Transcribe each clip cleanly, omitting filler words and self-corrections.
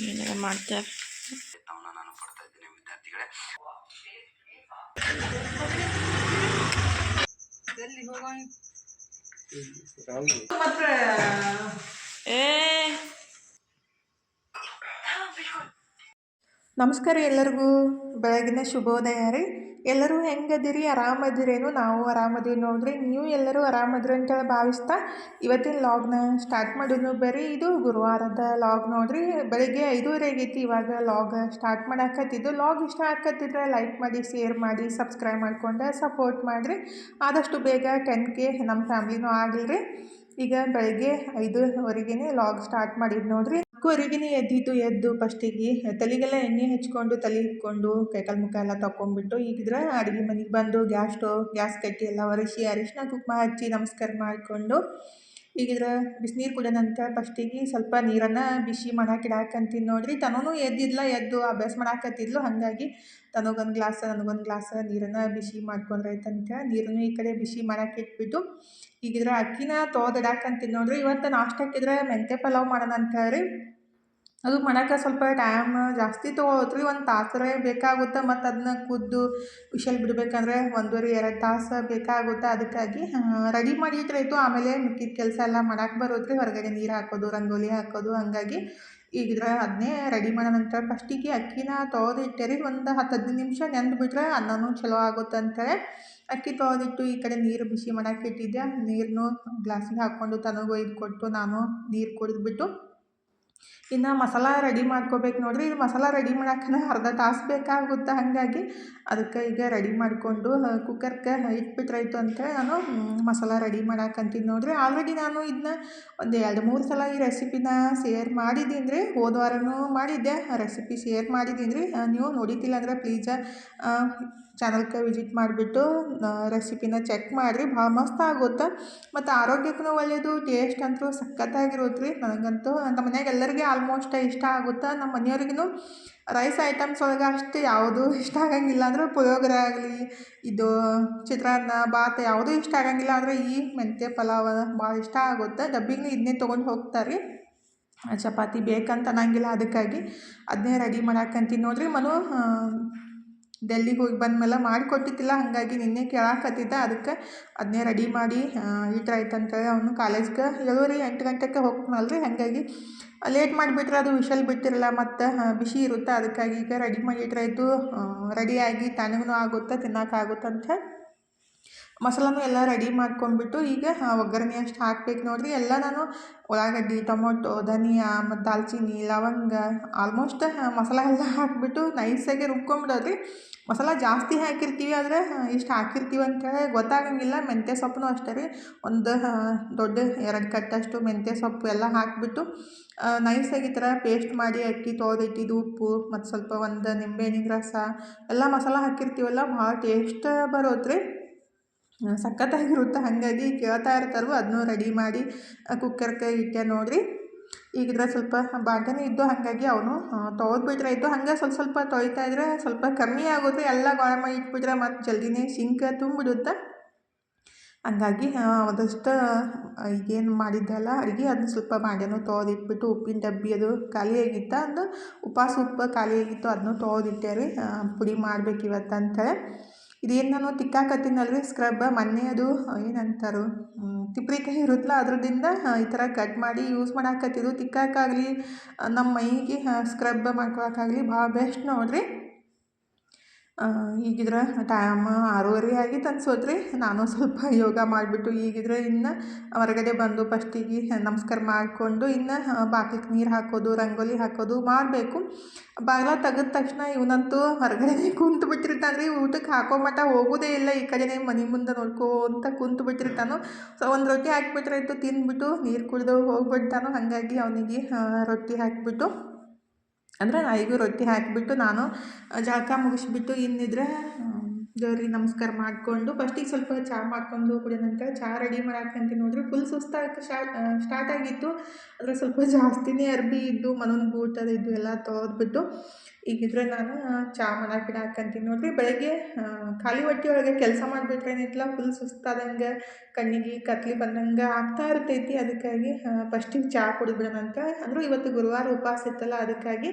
ಏನೆಲ್ಲ ಮಾಡ್ತಾರೆ. ನಾನು ಕೊಡ್ತಾ ಇದ್ದೀನಿ ವಿದ್ಯಾರ್ಥಿಗಳೇ. ಏ ನಮಸ್ಕಾರ ಎಲ್ಲರಿಗೂ ಬೆಳಗಿನ ಶುಭೋದಯ ರೀ. ಎಲ್ಲರೂ ಹೆಂಗದಿರಿ, ಆರಾಮದಿರೇನು? ನಾವು ಆರಾಮದೀವಿ ನೋಡ್ರಿ. ನೀವು ಎಲ್ಲರೂ ಆರಾಮದಿರಿ ಅಂತೇಳಿ ಭಾವಿಸ್ತಾ ಇವತ್ತಿನ ಲಾಗ್ನ ಸ್ಟಾರ್ಟ್ ಮಾಡೋದು. ಬರ್ರಿ, ಇದು ಗುರುವಾರದ ಲಾಗ್ ನೋಡ್ರಿ. ಬೆಳಿಗ್ಗೆ 5:30 ಆಗೈತಿ. ಇವಾಗ ಲಾಗ್ ಸ್ಟಾರ್ಟ್ ಮಾಡಾಕತ್ತಿದ್ದು. ಲಾಗ್ ಇಷ್ಟ ಆಕತ್ತಿದ್ರೆ ಲೈಕ್ ಮಾಡಿ, ಶೇರ್ ಮಾಡಿ, ಸಬ್ಸ್ಕ್ರೈಬ್ ಮಾಡ್ಕೊಂಡು ಸಪೋರ್ಟ್ ಮಾಡಿರಿ. ಆದಷ್ಟು ಬೇಗ 10K ನಮ್ಮ ಫ್ಯಾಮ್ಲಿನೂ ಆಗಲ್ರಿ. ಈಗ ಬೆಳಗ್ಗೆ 5:30ಗೆ ಲಾಗ್ ಸ್ಟಾರ್ಟ್ ಮಾಡಿದ್ದು ನೋಡ್ರಿ. 4:30ಗೆ ಎದ್ದು ಫಸ್ಟಿಗೆ ತಲೆಗೆಲ್ಲ ಎಣ್ಣೆ ಹಚ್ಕೊಂಡು, ತಲೆ ಇಟ್ಕೊಂಡು, ಕೈಕಾಲು ಮುಖ ಎಲ್ಲ ತಗೊಂಡ್ಬಿಟ್ಟು ಈಗಿದ್ರೆ ಅಡುಗೆ ಮನೆಗೆ ಬಂದು ಗ್ಯಾಸ್ ಕಟ್ಟಿ ಎಲ್ಲ ಒರೆಸಿ ಅರಿಶಿನ ಕುಂಕುಮ ಹಚ್ಚಿ ನಮಸ್ಕಾರ ಮಾಡಿಕೊಂಡು ಈಗಿದ್ರೆ ಬಿಸಿನೀರು ಕುಡಿಯೋಣಂತ ಫಸ್ಟಿಗೆ ಸ್ವಲ್ಪ ನೀರನ್ನು ಬಿಸಿ ಮಾಡಕ್ಕೆ ಇಡಾಕಂತೀನಿ ನೋಡ್ರಿ. ತನೂ ಎದ್ದು ಅಭ್ಯಾಸ ಮಾಡಾಕತ್ತಿದ್ಲು. ಹಾಗಾಗಿ ನನಗೊಂದು ಗ್ಲಾಸ್ ನೀರನ್ನು ಬಿಸಿ ಮಾಡ್ಕೊಂಡ್ರೈತಂತ ನೀರನ್ನು ಈ ಕಡೆ ಬಿಸಿ ಮಾಡಕ್ಕೆ ಇಟ್ಬಿಟ್ಟು ಈಗಿದ್ರೆ ಅಕ್ಕಿನ ತೊಳೆದಿಡಾಕಂತೀನಿ ನೋಡ್ರಿ. ಇವತ್ತು ನಾಷ್ಟಕ್ಕಿದ್ರೆ ಮೆಂತ್ಯ ಪಲಾವ್ ಮಾಡೋಣ ಅಂತ ಹೇಳಿ ಅದು ಮಾಡೋಕೆ ಸ್ವಲ್ಪ ಟೈಮ್ ಜಾಸ್ತಿ ತೊಗೊಳತ್ರಿ. 1 ತಾಸರೇ ಬೇಕಾಗುತ್ತೆ. ಮತ್ತು ಅದನ್ನ ಕುದ್ದು ವಿಷಲ್ ಬಿಡಬೇಕಂದ್ರೆ 1.5-2 ತಾಸು ಬೇಕಾಗುತ್ತೆ. ಅದಕ್ಕಾಗಿ ರೆಡಿ ಮಾಡಿ ಇಟ್ಟರಾಯ್ತು. ಆಮೇಲೆ ಮಿಕ್ಕಿದ ಕೆಲಸ ಎಲ್ಲ ಮಾಡೋಕೆ ಬರೋದ್ರಿ. ಹೊರಗಡೆ ನೀರು ಹಾಕೋದು, ರಂಗೋಲಿ ಹಾಕೋದು. ಹಾಗಾಗಿ ಈಗಿದ್ರೆ ಅದನ್ನೇ ರೆಡಿ ಮಾಡೋ ನಂತರ ಫಸ್ಟಿಗೆ ಅಕ್ಕಿನ ತೊಳೆದಿಟ್ಟೆ ರೀ. ಒಂದು 10-15 ನಿಮಿಷ ನೆಂದುಬಿಟ್ರೆ ಅನ್ನನೂ ಚಲೋ ಆಗುತ್ತೆ ಅಂತೇಳಿ ಅಕ್ಕಿ ತೊಳೆದಿಟ್ಟು ಈ ಕಡೆ ನೀರು ಬಿಸಿ ಮಾಡೋಕೆ ಇಟ್ಟಿದ್ದೆ. ನೀರನ್ನು ಗ್ಲಾಸಿಗೆ ಹಾಕ್ಕೊಂಡು ತನಗೂ ಒಯ್ದು ಕೊಟ್ಟು ನಾನು ನೀರು ಕುಡಿದ್ಬಿಟ್ಟು ಇನ್ನು ಮಸಾಲ ರೆಡಿ ಮಾಡ್ಕೋಬೇಕು ನೋಡ್ರಿ. ಇದು ಮಸಾಲ ರೆಡಿ ಮಾಡೋಕೆ ಅರ್ಧ ತಾಸು ಬೇಕಾಗುತ್ತೆ. ಹಾಗಾಗಿ ಅದಕ್ಕೆ ಈಗ ರೆಡಿ ಮಾಡಿಕೊಂಡು ಕುಕ್ಕರ್ಗೆ ಇಟ್ಬಿಟ್ರಾಯ್ತು ಅಂತೇಳಿ ನಾನು ಮಸಾಲ ರೆಡಿ ಮಾಡಾಕಂತೀನಿ ನೋಡ್ರಿ. ಆಲ್ರೆಡಿ ನಾನು ಇದನ್ನ ಒಂದು 2-3 ಸಲ ಈ ರೆಸಿಪಿನ ಶೇರ್ ಮಾಡಿದ್ದೀನಿ ರೀ. ಹೋದ ವಾರನೂ ಮಾಡಿದ್ದೆ ರೆಸಿಪಿ ಶೇರ್ ಮಾಡಿದ್ದೀನಿ ರೀ. ನೀವು ನೋಡಿದ್ದಿಲ್ಲ ಅಂದರೆ ಪ್ಲೀಸ್ ಚಾನಲ್ಗೆ ವಿಸಿಟ್ ಮಾಡಿಬಿಟ್ಟು ರೆಸಿಪಿನ ಚೆಕ್ ಮಾಡಿರಿ. ಭಾಳ ಮಸ್ತ್ ಆಗುತ್ತೆ ಮತ್ತು ಆರೋಗ್ಯಕ್ಕೂ ಒಳ್ಳೆಯದು. ಟೇಸ್ಟ್ ಅಂತೂ ಸಖತ್ತಾಗಿರುತ್ತೆ ರೀ. ನನಗಂತೂ ನಮ್ಮ ಮನ್ಯಾಗ ಎಲ್ಲರಿಗೆ ಆಲ್ಮೋಸ್ಟ್ ಇಷ್ಟ ಆಗುತ್ತೆ. ನಮ್ಮ ಮನೆಯವ್ರಿಗೂ ರೈಸ್ ಐಟಮ್ಸ್ ಒಳಗೆ ಅಷ್ಟು ಯಾವುದೂ ಇಷ್ಟ ಆಗಂಗಿಲ್ಲ. ಅಂದ್ರೆ ಪುಳಿಯೋಗರೆ ಆಗಲಿ, ಇದು ಚಿತ್ರಾನ್ನ, ಬಾತ್ ಯಾವುದೂ ಇಷ್ಟ ಆಗಂಗಿಲ್ಲ. ಆದರೆ ಈ ಮೆಂತ್ಯ ಪಲಾವ್ ಭಾಳ ಇಷ್ಟ ಆಗುತ್ತೆ. ಡಬ್ಬಿಗೂ ಇದನ್ನೇ ತೊಗೊಂಡು ಹೋಗ್ತಾರೆ ರೀ. ಚಪಾತಿ ಬೇಕಂತ ಅನ್ನಂಗಿಲ್ಲ. ಅದಕ್ಕಾಗಿ ಅದನ್ನೇ ರೆಡಿ ಮಾಡಾಕಂತೀನಿ ನೋಡ್ರಿ. ಡೆಲ್ಲಿಗೆ ಹೋಗಿ ಬಂದಮೇಲೆ ಮಾಡಿಕೊಟ್ಟಿದ್ದಿಲ್ಲ. ಹಾಗಾಗಿ ನಿನ್ನೆ ಕೇಳಾಕತ್ತಿದ್ದ. ಅದಕ್ಕೆ ಅದನ್ನೇ ರೆಡಿ ಮಾಡಿ ಇಟ್ರಾಯ್ತು ಅಂತೇಳಿ ಅವನು ಕಾಲೇಜ್ಗೆ 7-8 ಗಂಟೆಗೆ ಹೋಗ್ತಾನಲ್ಲ ರೀ. ಹಾಗಾಗಿ ಲೇಟ್ ಮಾಡಿಬಿಟ್ರೆ ಅದು ವಿಷಲ್ ಬಿಟ್ಟಿರಲ್ಲ, ಮತ್ತು ಬಿಸಿ ಇರುತ್ತೆ. ಅದಕ್ಕಾಗಿ ಈಗ ರೆಡಿ ಮಾಡಿ ಇಟ್ರಾಯ್ತು. ರೆಡಿಯಾಗಿ ತಣ್ಣಗೂ ಆಗುತ್ತೆ, ತಿನ್ನೋಕ್ಕಾಗುತ್ತೆ ಅಂತ ಮಸಾಲನೂ ಎಲ್ಲ ರೆಡಿ ಮಾಡ್ಕೊಂಡ್ಬಿಟ್ಟು ಈಗ ಒಗ್ಗರಣೆ ಅಷ್ಟು ಹಾಕ್ಬೇಕು ನೋಡ್ರಿ. ಎಲ್ಲ ನಾನು ಉಳ್ಳಾಗಡ್ಡಿ, ಟೊಮೊಟೊ, ಧನಿಯಾ ಮತ್ತು ದಾಲ್ಚಿನ್ನಿ, ಲವಂಗ ಆಲ್ಮೋಸ್ಟ್ ಮಸಾಲ ಎಲ್ಲ ಹಾಕಿಬಿಟ್ಟು ನೈಸಾಗಿ ರುಬ್ಕೊಂಬಿಡೋದ್ರಿ. ಮಸಾಲ ಜಾಸ್ತಿ ಹಾಕಿರ್ತೀವಿ, ಆದರೆ ಇಷ್ಟು ಹಾಕಿರ್ತೀವಿ ಅಂತೇಳಿ ಗೊತ್ತಾಗಂಗಿಲ್ಲ. ಮೆಂತ್ಯ ಸೊಪ್ಪು ಅಷ್ಟೇ ರೀ. ಒಂದು ದೊಡ್ಡ 2 ಕಟ್ಟಷ್ಟು ಮೆಂತ್ಯ ಸೊಪ್ಪು ಎಲ್ಲ ಹಾಕಿಬಿಟ್ಟು ನೈಸಾಗಿ ಈ ಥರ ಪೇಸ್ಟ್ ಮಾಡಿ ಅಕ್ಕಿ ತೊಳೆದಿಟ್ಟಿದ್ದು, ಉಪ್ಪು ಮತ್ತು ಸ್ವಲ್ಪ ಒಂದು ನಿಂಬೆಹಣ್ಣಿನ ರಸ ಎಲ್ಲ ಮಸಾಲ ಹಾಕಿರ್ತೀವಲ್ಲ, ಭಾಳ ಟೇಸ್ಟ್ ಬರುತ್ತೆ ರೀ. ಸಖತ್ತಾಗಿರುತ್ತೆ. ಹಾಗಾಗಿ ಕೇಳ್ತಾ ಇರ್ತಾರೋ ಅದನ್ನೂ ರೆಡಿ ಮಾಡಿ ಕುಕ್ಕರ್ಗೆ ಇಟ್ಟೆ ನೋಡ್ರಿ. ಈಗಿದ್ರೆ ಸ್ವಲ್ಪ ಬಾಂಡನೂ ಇದ್ದು ಹಾಗಾಗಿ ಅವನು ತೊಳೆದ್ಬಿಟ್ರಾಯ್ತು. ಹಂಗೆ ಸ್ವಲ್ಪ ತೊಳಿತಾ ಇದ್ರೆ ಸ್ವಲ್ಪ ಕಮ್ಮಿ ಆಗುತ್ತೆ. ಎಲ್ಲ ಗಾಳ ಮಾಡಿ ಇಟ್ಬಿಟ್ರೆ ಮತ್ತು ಜಲ್ದಿನೇ ಸಿಂಕ್ ತುಂಬಿಡುತ್ತೆ. ಹಂಗಾಗಿ ಆದಷ್ಟು ಈಗೇನು ಮಾಡಿದ್ದೆಲ್ಲ ಅಡುಗೆ ಅದನ್ನ ಸ್ವಲ್ಪ ಬಾಂಡೆನೂ ತೊಳೆದಿಟ್ಬಿಟ್ಟು ಉಪ್ಪಿನ ಡಬ್ಬಿ ಅದು ಖಾಲಿಯಾಗಿತ್ತು. ಅದು ಉಪವಾಸ ಉಪ್ಪು ಖಾಲಿಯಾಗಿತ್ತು, ಅದನ್ನೂ ತೊಳೆದಿಟ್ಟೆ ರೀ. ಪುಡಿ ಮಾಡ್ಬೇಕು ಇವತ್ತು ಅಂತೇಳಿ. ಇದೇನು ನಾನು ತಿಕ್ಕಾಕತ್ತೀನಲ್ರಿ ಸ್ಕ್ರಬ್, ಮೊನ್ನೆ ಅದು ಏನಂತಾರೋ ತಿಪ್ರಿಕಾಯಿ ಇರುತ್ತಲ್ಲ ಅದ್ರದಿಂದ ಈ ಥರ ಕಟ್ ಮಾಡಿ ಯೂಸ್ ಮಾಡಾಕತ್ತಿದ್ದು. ತಿಕ್ಕಾಕಾಗಲಿ ನಮ್ಮ ಮೈಗೆ ಸ್ಕ್ರಬ್ ಮಾಡ್ಕೊಳಕ್ಕಾಗಲಿ ಭಾಳ ಬೆಸ್ಟ್ ನೋಡ್ರಿ. ಈಗಿದ್ರೆ ಟೈಮ್ 6:30 ಆಗಿತ್ತು ಅನ್ಸೋದ್ರಿ. ನಾನು ಸ್ವಲ್ಪ ಯೋಗ ಮಾಡಿಬಿಟ್ಟು ಈಗಿದ್ರೆ ಇನ್ನು ಹೊರಗಡೆ ಬಂದು ಫಸ್ಟಿಗೆ ನಮಸ್ಕಾರ ಮಾಡಿಕೊಂಡು ಇನ್ನು ಬಾಗಿಲಿಗೆ ನೀರು ಹಾಕೋದು, ರಂಗೋಲಿ ಹಾಕೋದು ಮಾಡಬೇಕು. ಬಾಗಿಲ ತೆಗೆದ ತಕ್ಷಣ ಇವನಂತೂ ಹೊರಗಡೆನೇ ಕುಂತು ಬಿಟ್ಟಿರ್ತಾನೆ ರೀ. ಊಟಕ್ಕೆ ಹಾಕೋ ಮಟ್ಟ ಹೋಗೋದೇ ಇಲ್ಲ. ಈ ಕಡೆನೇ ಮನೆ ಮುಂದೆ ನೋಡ್ಕೊಂತ ಕುಂತು ಬಿಟ್ಟಿರ್ತಾನು. ಸೊ ಒಂದು ರೊಟ್ಟಿ ಹಾಕಿಬಿಟ್ರಾಯ್ತು, ತಿಂದ್ಬಿಟ್ಟು ನೀರು ಕುಡಿದು ಹೋಗ್ಬಿಡ್ತಾನು. ಹಾಗಾಗಿ ಅವನಿಗೆ ರೊಟ್ಟಿ ಹಾಕಿಬಿಟ್ಟು ಅಂದರೆ ನಾಯಿಗೂ ರೊಟ್ಟಿ ಹಾಕಿಬಿಟ್ಟು ನಾನು ಜಳಕ ಮುಗಿಸ್ಬಿಟ್ಟು ಇನ್ನಿದ್ರೆ ದೇವ್ರಿಗೆ ನಮಸ್ಕಾರ ಮಾಡಿಕೊಂಡು ಫಸ್ಟಿಗೆ ಸ್ವಲ್ಪ ಚಹಾ ಮಾಡ್ಕೊಂಡು ಕುಡಿದ ನಂತರ ಚಹಾ ರೆಡಿ ಮಾಡಾಕಂತೀನಿ ನೋಡ್ರಿ ಫುಲ್ ಸುಸ್ತಾಗಕ್ಕೆ ಸ್ಟಾರ್ಟ್ ಆಗಿತ್ತು. ಆದರೆ ಸ್ವಲ್ಪ ಜಾಸ್ತಿನೇ ಅರ್ಬಿ ಇದ್ದು ಮನೋನ್ ಬೂಟ್ ಅದು ಇದು ಎಲ್ಲ ತೊಳೆದ್ಬಿಟ್ಟು ಈಗಿದ್ರೆ ನಾನು ಚಹಾ ಮಾಡಕ್ಕೆ ಇಡಾಕಂತೀನಿ ನೋಡ್ರಿ. ಬೆಳಗ್ಗೆ ಖಾಲಿ ಹೊಟ್ಟೆ ಒಳಗೆ ಕೆಲಸ ಮಾಡಿಬಿಟ್ರೆ ಏನಿತ್ತಲ್ಲ ಫುಲ್ ಸುಸ್ತಾದಂಗೆ ಕಣ್ಣಿಗೆ ಕತ್ಲಿ ಬಂದಂಗೆ ಆಗ್ತಾ ಇರ್ತೈತಿ. ಅದಕ್ಕಾಗಿ ಫಸ್ಟಿಗೆ ಚಹಾ ಕುಡಿದ್ಬಿಡೋಣ ಅಂತ. ಅಂದ್ರೆ ಇವತ್ತು ಗುರುವಾರ ಉಪವಾಸ ಇತ್ತಲ್ಲ, ಅದಕ್ಕಾಗಿ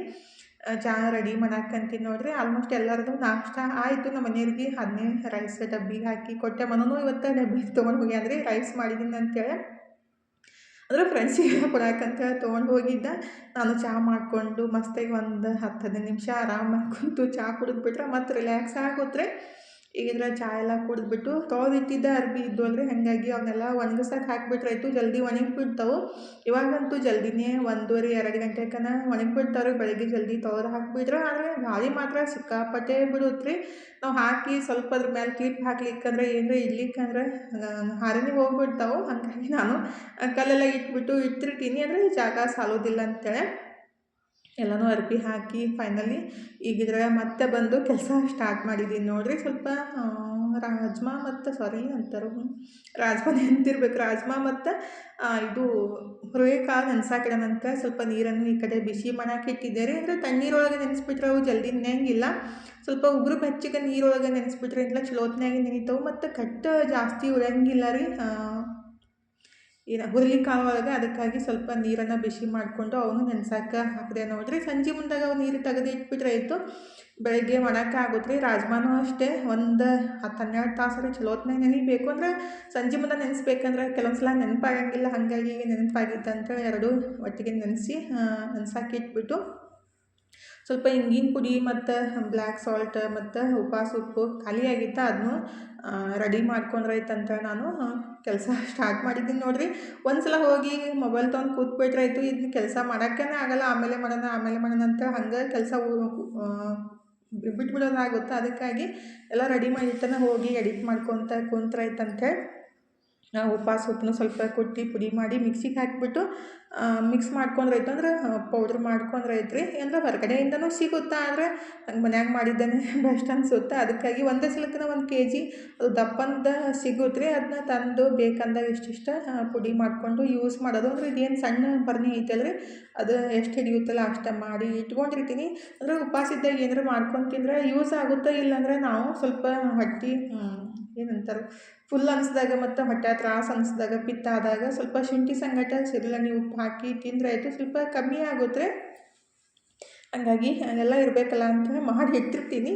ಚಹಾ ರೆಡಿ ಮಾಡಾಕಂತೀನಿ ನೋಡ್ರಿ. ಆಲ್ಮೋಸ್ಟ್ ಎಲ್ಲರದು ನಾಷ್ಟ ಆಯಿತು. ನಮ್ಮ ಮನೆಯವ್ರಿಗೆ ಅದನ್ನೇ ರೈಸ್ ಡಬ್ಬಿಗೆ ಹಾಕಿ ಕೊಟ್ಟೆ. ಮನೂ ಇವತ್ತು ಡಬ್ಬಿಗೆ ತೊಗೊಂಡು ಹೋಗಿ ಅಂದರೆ ರೈಸ್ ಮಾಡಿದ್ದೀನಿ ಅಂತೇಳಿ, ಅಂದರೆ ಫ್ರೆಂಡ್ಸಿಗೆ ಕೊಡಾಕಂತೇಳಿ ತೊಗೊಂಡು ಹೋಗಿದ್ದ. ನಾನು ಚಹಾ ಮಾಡಿಕೊಂಡು ಮಸ್ತಾಗಿ ಒಂದು 10-15 ನಿಮಿಷ ಆರಾಮಾಗಿ ಕುಂತು ಚಹಾ ಕುಡಿದ್ಬಿಟ್ರೆ ಮತ್ತು ರಿಲ್ಯಾಕ್ಸ್ ಆಗೋತ್ರೆ. ಈಗಿದ್ರೆ ಚಹಾ ಎಲ್ಲ ಕುಡಿದ್ಬಿಟ್ಟು ತೊಳೆದಿಟ್ಟಿದ್ದ ಅರ್ಬಿ ಇದ್ದು ಅಂದರೆ ಹಾಗಾಗಿ ಅವನ್ನೆಲ್ಲ ಒಣಗಿಸಕ್ಕೆ ಹಾಕಿಬಿಟ್ರಾಯ್ತು, ಜಲ್ದಿ ಒಣಗಿಬಿಡ್ತಾವೆ. ಇವಾಗಂತೂ ಜಲ್ದಿನೇ 1:30-2 ಗಂಟೆ ಒಣಗಿಬಿಡ್ತಾವ್ರಿ. ಬೆಳಗ್ಗೆ ಜಲ್ದಿ ತೊಳೆದು ಹಾಕಿಬಿಟ್ರೆ. ಆದರೆ ಗಾಳಿ ಮಾತ್ರ ಸಿಕ್ಕಾಪಟ್ಟೆ ಬಿಡುತ್ತೆ. ನಾವು ಹಾಕಿ ಸ್ವಲ್ಪ ಅದ್ರ ಮೇಲೆ ಕ್ಲಿಪ್ ಹಾಕ್ಲಿಕ್ಕಂದ್ರೆ ಏನರ ಇಡ್ಲಿಕ್ಕಂದ್ರೆ ಹಾರಿನೇ ಹೋಗ್ಬಿಡ್ತಾವೆ. ಹಾಗಾಗಿ ನಾನು ಕಲ್ಲೆಲ್ಲ ಇಟ್ಟಿರ್ತೀನಿ, ಅಂದರೆ ಜಾಗ ಸಾಲೋದಿಲ್ಲ ಅಂತೇಳಿ ಎಲ್ಲನೂ ಅರ್ಬಿ ಹಾಕಿ ಫೈನಲಿ ಈಗಿದ್ರೆ ಮತ್ತೆ ಬಂದು ಕೆಲಸ ಸ್ಟಾರ್ಟ್ ಮಾಡಿದ್ದೀನಿ ನೋಡ್ರಿ. ಸ್ವಲ್ಪ ರಾಜ್ಮಾ ಮತ್ತು ರಾಜ್ಮಾ ನೆಂತಿರ್ಬೇಕು. ರಾಜ್ಮಾ ಮತ್ತು ಇದು ಹುರುಳಿಕಾಳು ನೆನ್ಸಾಕಿಡೋಣಂತ ಸ್ವಲ್ಪ ನೀರನ್ನು ಈ ಕಡೆ ಬಿಸಿ ಮಾಡಕ್ಕೆ ಇಟ್ಟಿದ್ದೆ ರೀ. ಅಂದರೆ ತಣ್ಣೀರೊಳಗೆ ನೆನೆಸ್ಬಿಟ್ರೆ ಅವು ಜಲ್ದಿ ನೆನೆಯಂಗಿಲ್ಲ. ಸ್ವಲ್ಪ ಉಗುರು ಬೆಚ್ಚಗೆ ನೀರೊಳಗೆ ನೆನೆಸ್ಬಿಟ್ರೆ ಇಲ್ಲ ಚಲೋತ್ನಾಗೆ ನೆನಿತಾವೆ ಮತ್ತು ಕಟ್ಟು ಜಾಸ್ತಿ ಉಳಿಯಂಗಿಲ್ಲ ರೀ ಹುರುಳಿಕಾಳು ಒಳಗೆ. ಅದಕ್ಕಾಗಿ ಸ್ವಲ್ಪ ನೀರನ್ನು ಬಿಸಿ ಮಾಡಿಕೊಂಡು ಅವನು ನೆನ್ಸಕ್ಕೆ ಹಾಕಿದೆ ನೋಡ್ರಿ. ಸಂಜೆ ಮುಂದಾಗ ಅವು ನೀರು ತೆಗೆದು ಇಟ್ಬಿಟ್ರೆ ಆಯಿತು, ಬೆಳಗ್ಗೆ ಮಾಡೋಕೆ ಆಗುತ್ತೆ ರೀ. ರಾಜ್ಮಾನೂ ಅಷ್ಟೇ ಒಂದು 10-12 ತಾಸು ಚಲೋತ್ನಾಗ ನೆನಿಬೇಕು. ಅಂದರೆ ಸಂಜೆ ಮುಂದೆ ನೆನೆಸ್ಬೇಕಂದ್ರೆ ಕೆಲವೊಂದು ಸಲ ನೆನಪಾಗಂಗಿಲ್ಲ. ಹಾಗಾಗಿ ನೆನಪಾಗಿತ್ತಂತ ಎರಡೂ ಒಟ್ಟಿಗೆ ನೆನೆಸಕ್ಕೆ ಇಟ್ಬಿಟ್ಟು ಸ್ವಲ್ಪ ಇಂಗಿನ ಪುಡಿ ಮತ್ತು ಬ್ಲ್ಯಾಕ್ ಸಾಲ್ಟ್ ಮತ್ತು ಉಪ್ಪಾಸ ಉಪ್ಪು ಖಾಲಿಯಾಗಿತ್ತು, ಅದನ್ನು ರೆಡಿ ಮಾಡ್ಕೊಂಡ್ರಾಯ್ತಂತ ನಾನು ಕೆಲಸ ಸ್ಟಾರ್ಟ್ ಮಾಡಿದ್ದೀನಿ ನೋಡ್ರಿ. ಒಂದು ಸಲ ಹೋಗಿ ಮೊಬೈಲ್ ತೊಗೊಂಡು ಕೂತ್ಬಿಟ್ರೆ ಆಯಿತು, ಇದನ್ನ ಕೆಲಸ ಮಾಡೋಕ್ಕೇ ಆಗಲ್ಲ. ಆಮೇಲೆ ಮಾಡೋಣ ಅಂತ ಹಂಗೆ ಕೆಲಸ ಬಿಟ್ಬಿಡೋದಾಗುತ್ತೆ. ಅದಕ್ಕಾಗಿ ಎಲ್ಲ ರೆಡಿ ಮಾಡಿರ್ತಾನೆ ಹೋಗಿ ಎಡಿಟ್ ಮಾಡ್ಕೊತ ಕುಂತ್ರಾಯ್ತಂತೇಳಿ ಉಪ್ಪಾಸ ಉಪ್ಪನ್ನು ಸ್ವಲ್ಪ ಕುಟ್ಟಿ ಪುಡಿ ಮಾಡಿ ಮಿಕ್ಸಿಗೆ ಹಾಕಿಬಿಟ್ಟು ಮಿಕ್ಸ್ ಮಾಡ್ಕೊಂಡ್ರಾಯ್ತು. ಅಂದ್ರೆ ಪೌಡ್ರ್ ಮಾಡ್ಕೊಂಡ್ರಾಯ್ತು ರೀ. ಅಂದರೆ ಹೊರಗಡೆಯಿಂದನೂ ಸಿಗುತ್ತಾ, ಆದರೆ ಹಂಗೆ ಮನ್ಯಾಗ ಮಾಡಿದ್ದಾನೆ ಬೆಸ್ಟ್ ಅನಿಸುತ್ತೆ. ಅದಕ್ಕಾಗಿ ಒಂದೇ ಸಲಕ್ಕೆ 1 kg ಅದು ದಪ್ಪಂದ ಸಿಗುತ್ತೆ ರೀ. ಅದನ್ನ ತಂದು ಬೇಕಂದಾಗ ಇಷ್ಟಿಷ್ಟ ಪುಡಿ ಮಾಡಿಕೊಂಡು ಯೂಸ್ ಮಾಡೋದು. ಅಂದರೆ ಇದೇನು ಸಣ್ಣ ಬರ್ನಿ ಐತಲ್ಲ ರೀ, ಅದು ಎಷ್ಟು ಹಿಡಿಯುತ್ತಲ್ಲ ಅಷ್ಟು ಮಾಡಿ ಇಟ್ಕೊಂಡಿರ್ತೀನಿ. ಅಂದರೆ ಉಪವಾಸ ಇದ್ದಾಗ ಏನಾರು ಮಾಡ್ಕೊಂಡು ತಿಂದರೆ ಯೂಸ್ ಆಗುತ್ತೆ. ಇಲ್ಲಾಂದರೆ ನಾವು ಸ್ವಲ್ಪ ಹೊಟ್ಟೆ ಏನಂತಾರೆ ಫುಲ್ ಅನಿಸ್ದಾಗ ಮತ್ತು ಹೊಟ್ಟೆ ತ್ರಾಸು ಅನಿಸ್ದಾಗ ಪಿತ್ತ ಆದಾಗ ಸ್ವಲ್ಪ ಶುಂಠಿ ಸಂಗಟ ಸಿರ್ಲನಿ ಉಪ್ಪು ಹಾಕಿ ತಿಂದರೆ ಆಯಿತು, ಸ್ವಲ್ಪ ಕಮ್ಮಿ ಆಗುತ್ತೆ. ಹಂಗಾಗಿ ಎಲ್ಲ ಇರಬೇಕಲ್ಲ ಅಂತ ಮಾಡಿ ಇಟ್ಟಿರ್ತೀನಿ.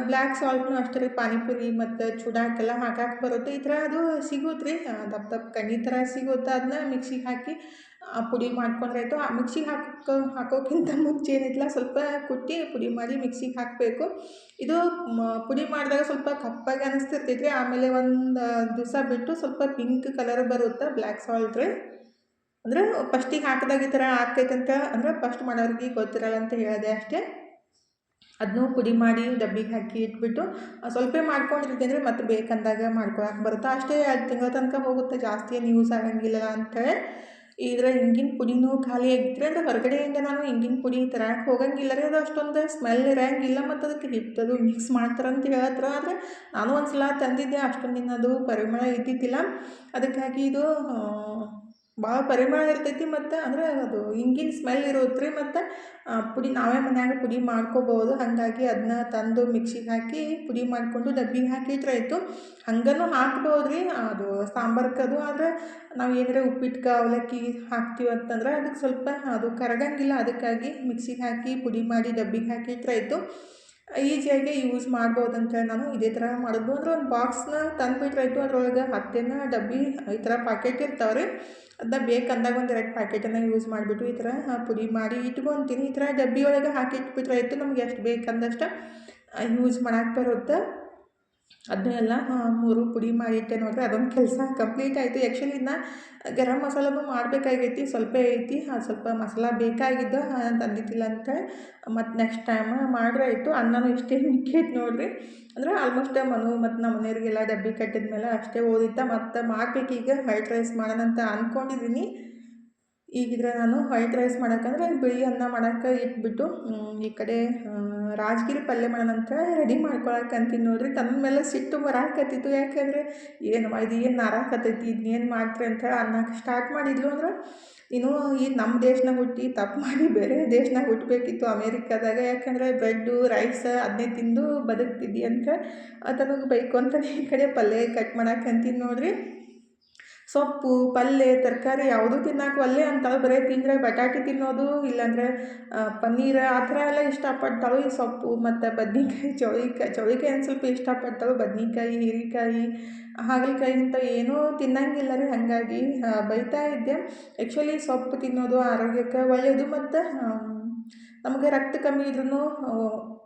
ಬ್ಲ್ಯಾಕ್ ಸಾಲ್ಟ್ನು ಅಷ್ಟೇ ರೀ. ಪಾನಿಪುರಿ ಮತ್ತು ಚೂಡಾಕೆಲ್ಲ ಹಾಕಕ್ಕೆ ಬರುತ್ತೆ. ಈ ಥರ ಅದು ಸಿಗುತ್ತೆ ರೀ, ದಪ್ಪ ಕಣ್ಣಿ ಥರ ಸಿಗುತ್ತೆ. ಅದನ್ನ ಮಿಕ್ಸಿಗೆ ಹಾಕಿ ಪುಡಿ ಮಾಡ್ಕೊಂಡ್ರಾಯ್ತು. ಆ ಮಿಕ್ಸಿಗೆ ಹಾಕೋಕ್ಕಿಂತ ಮುಂಚೆ ಏನಿಲ್ಲ ಸ್ವಲ್ಪ ಕುಟ್ಟಿ ಪುಡಿ ಮಾಡಿ ಮಿಕ್ಸಿಗೆ ಹಾಕಬೇಕು. ಇದು ಪುಡಿ ಮಾಡಿದಾಗ ಸ್ವಲ್ಪ ಕಪ್ಪಾಗಿ ಅನಿಸ್ತಿರ್ತೈತೆ ರೀ. ಆಮೇಲೆ ಒಂದು ದಿವಸ ಬಿಟ್ಟು ಸ್ವಲ್ಪ ಪಿಂಕ್ ಕಲರ್ ಬರುತ್ತೆ ಬ್ಲ್ಯಾಕ್ ಸಾಲ್ಟ್ ರೀ. ಅಂದರೆ ಫಸ್ಟಿಗೆ ಹಾಕಿದಾಗ ಈ ಥರ ಆಗ್ತೈತಂತ ಅಂದರೆ ಫಸ್ಟ್ ಮಾಡೋರಿಗೆ ಗೊತ್ತಿರಲ್ಲ ಅಂತ ಹೇಳಿದೆ ಅಷ್ಟೇ. ಅದನ್ನೂ ಪುಡಿ ಮಾಡಿ ಡಬ್ಬಿಗೆ ಹಾಕಿ ಇಟ್ಬಿಟ್ಟು ಸ್ವಲ್ಪ ಮಾಡ್ಕೊಂಡಿರ್ತೀನಿ ಮತ್ತು ಬೇಕಂದಾಗ ಮಾಡ್ಕೊಳಕ್ಕೆ ಬರುತ್ತೆ. ಅಷ್ಟೇ 2 ತಿಂಗಳ ತನಕ ಹೋಗುತ್ತೆ, ಜಾಸ್ತಿ ಏನು ಯೂಸ್ ಆಗಂಗಿಲ್ಲ ಅಂತೇಳಿ. ಇದರ ಇಂಗಿನ ಪುಡಿನೂ ಖಾಲಿ ಆಗಿತ್ತು ರೀ. ಅಂದರೆ ಹೊರಗಡೆಯಿಂದ ನಾನು ಇಂಗಿನ ಪುಡಿ ತರಕ್ಕೆ ಹೋಗಂಗಿಲ್ಲ ರೀ. ಅದು ಅಷ್ಟೊಂದು ಸ್ಮೆಲ್ ಇರೋಂಗಿಲ್ಲ ಮತ್ತು ಅದಕ್ಕೆ ಹಿಟ್ಟದು ಮಿಕ್ಸ್ ಮಾಡ್ತಾರಂತ ಹೇಳ್ತಾರೆ. ಆದರೆ ನಾನು ಒಂದು ಸಲ ತಂದಿದ್ದೆ, ಅಷ್ಟೊಂದು ದಿನ ಅದು ಪರಿಮಳ ಇದ್ದಿದ್ದಿಲ್ಲ. ಅದಕ್ಕಾಗಿ ಇದು ಭಾಳ ಪರಿಮಳ ಇರ್ತೈತಿ ಮತ್ತು ಅಂದರೆ ಅದು ಇಂಗಿನ ಸ್ಮೆಲ್ ಇರುತ್ತೆ ರೀ. ಮತ್ತು ಪುಡಿ ನಾವೇ ಮನ್ಯಾಗ ಪುಡಿ ಮಾಡ್ಕೋಬೋದು. ಹಾಗಾಗಿ ಅದನ್ನ ತಂದು ಮಿಕ್ಸಿಗೆ ಹಾಕಿ ಪುಡಿ ಮಾಡಿಕೊಂಡು ಡಬ್ಬಿಗೆ ಹಾಕಿಟ್ರಾಯ್ತು. ಹಂಗನೂ ಹಾಕ್ಬೋದು ರೀ ಅದು ಸಾಂಬಾರ್ಗದು. ಆದರೆ ನಾವು ಏನಾರ ಉಪ್ಪಿಟ್ಟು ಅವಲಕ್ಕಿ ಹಾಕ್ತೀವಿ ಅಂತಂದ್ರೆ ಅದಕ್ಕೆ ಸ್ವಲ್ಪ ಅದು ಕರಗಂಗಿಲ್ಲ. ಅದಕ್ಕಾಗಿ ಮಿಕ್ಸಿಗೆ ಹಾಕಿ ಪುಡಿ ಮಾಡಿ ಡಬ್ಬಿಗೆ ಹಾಕಿಟ್ರಾಯ್ತು. ಈಸಿಯಾಗಿ ಯೂಸ್ ಮಾಡ್ಬೋದು ಅಂತೇಳಿ ನಾನು ಇದೇ ಥರ ಮಾಡೋದು. ಅಂದರೆ ಒಂದು ಬಾಕ್ಸ್ನ ತಂದುಬಿಟ್ರಾಯ್ತು. ಅದರೊಳಗೆ 10 ಡಬ್ಬಿ ಈ ಥರ ಪ್ಯಾಕೆಟ್ ಇರ್ತಾವೆ ರೀ. ಅದನ್ನ ಬೇಕಂದಾಗ 1-2 ಪ್ಯಾಕೆಟನ್ನು ಯೂಸ್ ಮಾಡಿಬಿಟ್ಟು ಈ ಥರ ಪುಡಿ ಮಾಡಿ ಇಟ್ಕೊತೀನಿ. ಈ ಥರ ಡಬ್ಬಿ ಒಳಗೆ ಹಾಕಿ ಇಟ್ಬಿಟ್ರಾಯ್ತು. ನಮ್ಗೆ ಎಷ್ಟು ಬೇಕಂದಷ್ಟು ಯೂಸ್ ಮಾಡಕ್ಕೆ ಬರುತ್ತೆ. ಅದನ್ನೆಲ್ಲ 3 ಪುಡಿ ಮಾಡಿಟ್ಟೆ ನೋಡಿರಿ. ಅದೊಂದು ಕೆಲಸ ಕಂಪ್ಲೀಟ್ ಆಯಿತು. ಆ್ಯಕ್ಚುಲಿ ಇದನ್ನ ಗರಂ ಮಸಾಲನೂ ಮಾಡಬೇಕಾಗೈತಿ, ಸ್ವಲ್ಪ ಐತಿ. ಅದು ಸ್ವಲ್ಪ ಮಸಾಲ ಬೇಕಾಗಿದ್ದು ತಂದಿದ್ದಿಲ್ಲ ಅಂತೇಳಿ ಮತ್ತು ನೆಕ್ಸ್ಟ್ ಟೈಮ್ ಮಾಡ್ರಾಯ್ತು. ಅನ್ನನೂ ಇಷ್ಟೇ ಮಿಕ್ಕೈತೆ ನೋಡಿರಿ. ಅಂದರೆ ಆಲ್ಮೋಸ್ಟ್ ಮನು ಮತ್ತು ನಮ್ಮ ಮನೆಯವರಿಗೆಲ್ಲ ಡಬ್ಬಿ ಕಟ್ಟಿದ ಮೇಲೆ ಅಷ್ಟೇ ಓದಿತ್ತ. ಮತ್ತು ಮಾಡಬೇಕೀಗ ವೈಟ್ ರೈಸ್ ಮಾಡೋಣ ಅಂತ ಅಂದ್ಕೊಂಡಿದ್ದೀನಿ. ಈಗಿದ್ರೆ ನಾನು ವೈಟ್ ರೈಸ್ ಮಾಡೋಕ್ಕಂದ್ರೆ ಬಿಳಿ ಅನ್ನ ಮಾಡೋಕ್ಕೆ ಇಟ್ಬಿಟ್ಟು ಈ ಕಡೆ ರಾಜಗಿರಿ ಪಲ್ಯ ಮಾಡೋಣಂತ ರೆಡಿ ಮಾಡ್ಕೊಳಕ್ಕಂತೀನಿ ನೋಡ್ರಿ. ತನ್ನ ಮೇಲೆ ಸಿಟ್ಟು ಬರಾಕತ್ತಿತ್ತು. ಯಾಕಂದರೆ ಏನವ್ವ ಇದು ಏನು ನಾರಾಕತ್ತೈತಿ ಇದನ್ನೇನು ಮಾಡ್ತೀರಿ ಅಂತ ಹೇಳಿ ಅನ್ನಕ್ಕೆ ಸ್ಟಾರ್ಟ್ ಮಾಡಿದ್ಲು. ಅಂದ್ರೆ ನೀನು ಈ ನಮ್ಮ ದೇಶನಾಗ ಹುಟ್ಟಿ ತಪ್ಪು ಮಾಡಿ ಬೇರೆ ದೇಶನಾಗ ಹುಟ್ಟಬೇಕಿತ್ತು ಅಮೇರಿಕಾದಾಗ. ಯಾಕಂದರೆ ಬ್ರೆಡ್ಡು ರೈಸ್ ಅದನ್ನೇ ತಿಂದು ಬದುಕ್ತಿದ್ದಿ ಅಂತ ತನಗೆ ಬೈಕೊಂತಾನೆ ಈ ಕಡೆ ಪಲ್ಯ ಕಟ್ ಮಾಡಕ್ಕಂತೀನಿ ನೋಡ್ರಿ. ಸೊಪ್ಪು ಪಲ್ಯ ತರಕಾರಿ ಯಾವುದೂ ತಿನ್ನಕ್ಕೆ ಒಲ್ಲೆ ಅಂತಾಳೆ. ಬರೀ ತಿಂದರೆ ಬಟಾಟೆ ತಿನ್ನೋದು, ಇಲ್ಲಾಂದರೆ ಪನ್ನೀರ್ ಆ ಥರ ಎಲ್ಲ ಇಷ್ಟಪಡ್ತಾಳು. ಈ ಸೊಪ್ಪು ಮತ್ತು ಬದ್ನಿಕಾಯಿ ಚೌಳಿಕಾಯಿ ಒಂದು ಸ್ವಲ್ಪ ಇಷ್ಟಪಡ್ತಾಳು. ಬದ್ನಿಕಾಯಿ, ಹೀರೆಕಾಯಿ, ಹಾಗಲಕಾಯಿ ಇಂಥವು ಏನೂ ತಿನ್ನಂಗಿಲ್ಲ ರೀ. ಹಾಗಾಗಿ ಬೈತಾ ಇದ್ದೆ. ಆ್ಯಕ್ಚುಲಿ ಸೊಪ್ಪು ತಿನ್ನೋದು ಆರೋಗ್ಯಕ್ಕೆ ಒಳ್ಳೆಯದು. ಮತ್ತು ನಮಗೆ ರಕ್ತ ಕಮ್ಮಿ ಇದ್ರೂ